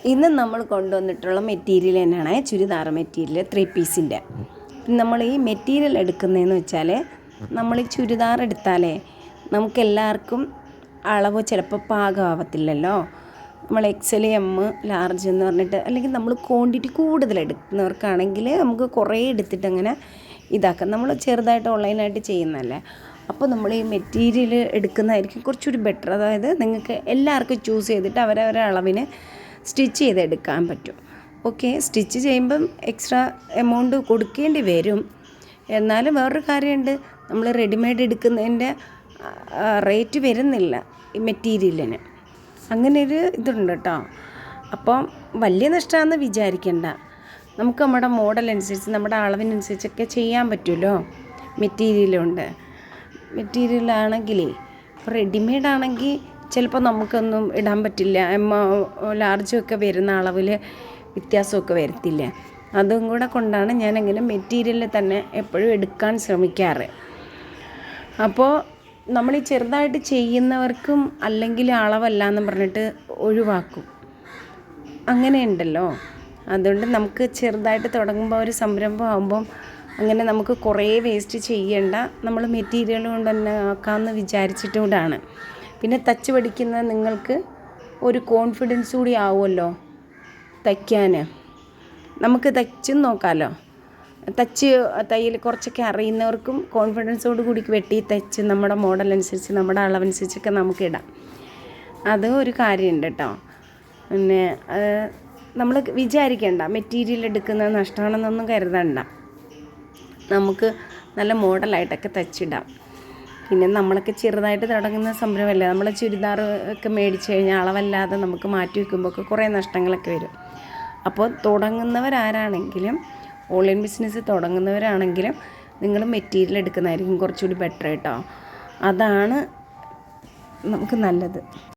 ഇന്ന് നമ്മൾ കൊണ്ടുവന്നിട്ടുള്ള മെറ്റീരിയൽ തന്നെയാണ് ചുരിദാർ മെറ്റീരിയൽ 3 പീസിൻ്റെ. നമ്മൾ ഈ മെറ്റീരിയൽ എടുക്കുന്നതെന്ന് വെച്ചാൽ നമ്മൾ ഈ ചുരിദാർ എടുത്താലേ നമുക്കെല്ലാവർക്കും അളവ് ചിലപ്പോൾ പാകമാവത്തില്ലല്ലോ. നമ്മൾ XL M ലാർജ് എന്ന് പറഞ്ഞിട്ട്, അല്ലെങ്കിൽ നമ്മൾ ക്വാണ്ടിറ്റി കൂടുതൽ എടുക്കുന്നവർക്കാണെങ്കിൽ നമുക്ക് കുറേ എടുത്തിട്ട് അങ്ങനെ ഇതാക്കാം. നമ്മൾ ചെറുതായിട്ട് ഓൺലൈനായിട്ട് ചെയ്യുന്നതല്ലേ, അപ്പോൾ നമ്മൾ ഈ മെറ്റീരിയൽ എടുക്കുന്നതായിരിക്കും കുറച്ചുകൂടി ബെറ്റർ. അതായത് നിങ്ങൾക്ക് എല്ലാവർക്കും ചൂസ് ചെയ്തിട്ട് അവരവരുടെ അളവിന് സ്റ്റിച്ച് ചെയ്തെടുക്കാൻ പറ്റും. ഓക്കെ, സ്റ്റിച്ച് ചെയ്യുമ്പം എക്സ്ട്രാ എമൗണ്ട് കൊടുക്കേണ്ടി വരും. എന്നാലും വേറൊരു കാര്യമുണ്ട്, നമ്മൾ റെഡിമെയ്ഡ് എടുക്കുന്നതിൻ്റെ റേറ്റ് വരുന്നില്ല ഈ മെറ്റീരിയലിന്. അങ്ങനെ ഒരു ഇതുണ്ട് കേട്ടോ. അപ്പം വലിയ നഷ്ടമാണെന്ന് വിചാരിക്കേണ്ട. നമുക്ക് നമ്മുടെ മോഡൽ അനുസരിച്ച് നമ്മുടെ അളവിനനുസരിച്ചൊക്കെ ചെയ്യാൻ പറ്റുമല്ലോ. മെറ്റീരിയലാണെങ്കിലേ റെഡിമെയ്ഡ് ആണെങ്കിൽ ചിലപ്പോൾ നമുക്കൊന്നും ഇടാൻ പറ്റില്ല. ലാർജും ഒക്കെ വരുന്ന അളവിൽ വ്യത്യാസമൊക്കെ വരത്തില്ല. അതും കൂടെ കൊണ്ടാണ് ഞാനങ്ങനെ മെറ്റീരിയൽ തന്നെ എപ്പോഴും എടുക്കാൻ ശ്രമിക്കാറ്. അപ്പോൾ നമ്മൾ ഈ ചെറുതായിട്ട് ചെയ്യുന്നവർക്കും അല്ലെങ്കിൽ അളവല്ല എന്ന് പറഞ്ഞിട്ട് ഒഴിവാക്കും, അങ്ങനെയുണ്ടല്ലോ. അതുകൊണ്ട് നമുക്ക് ചെറുതായിട്ട് തുടങ്ങുമ്പോൾ ഒരു സംരംഭം ആകുമ്പം അങ്ങനെ നമുക്ക് കുറേ വേസ്റ്റ് ചെയ്യേണ്ട, നമ്മൾ മെറ്റീരിയൽ കൊണ്ട് തന്നെ ആക്കാമെന്ന് വിചാരിച്ചിട്ടും കൂടാണ്. പിന്നെ തച്ച് പഠിക്കുന്ന നിങ്ങൾക്ക് ഒരു കോൺഫിഡൻസ് കൂടി ആവുമല്ലോ തയ്ക്കാൻ. നമുക്ക് തയ്ച്ചും നോക്കാമല്ലോ. തയ്യൽ കുറച്ചൊക്കെ അറിയുന്നവർക്കും കോൺഫിഡൻസോട് കൂടി വെട്ടി തയ്ച്ച് നമ്മുടെ മോഡൽ അനുസരിച്ച് നമ്മുടെ അളവനുസരിച്ചൊക്കെ നമുക്കിടാം. അത് ഒരു കാര്യമുണ്ട് കേട്ടോ. പിന്നെ നമ്മൾ വിചാരിക്കേണ്ട മെറ്റീരിയൽ എടുക്കുന്നത് നഷ്ടമാണെന്നൊന്നും കരുതണ്ട. നമുക്ക് നല്ല മോഡലായിട്ടൊക്കെ തച്ചിടാം. പിന്നെ നമ്മളൊക്കെ ചെറുതായിട്ട് തുടങ്ങുന്ന സംരംഭമല്ലേ, നമ്മൾ ചുരിദാർ ഒക്കെ മേടിച്ച് കഴിഞ്ഞാൽ അളവല്ലാതെ നമുക്ക് മാറ്റി വയ്ക്കുമ്പോഴൊക്കെ കുറേ നഷ്ടങ്ങളൊക്കെ വരും. അപ്പോൾ തുടങ്ങുന്നവരാരാണെങ്കിലും, ഓൺലൈൻ ബിസിനസ് തുടങ്ങുന്നവരാണെങ്കിലും നിങ്ങൾ മെറ്റീരിയൽ എടുക്കുന്നതായിരിക്കും കുറച്ചുകൂടി ബെറ്റർ കേട്ടോ. അതാണ് നമുക്ക് നല്ലത്.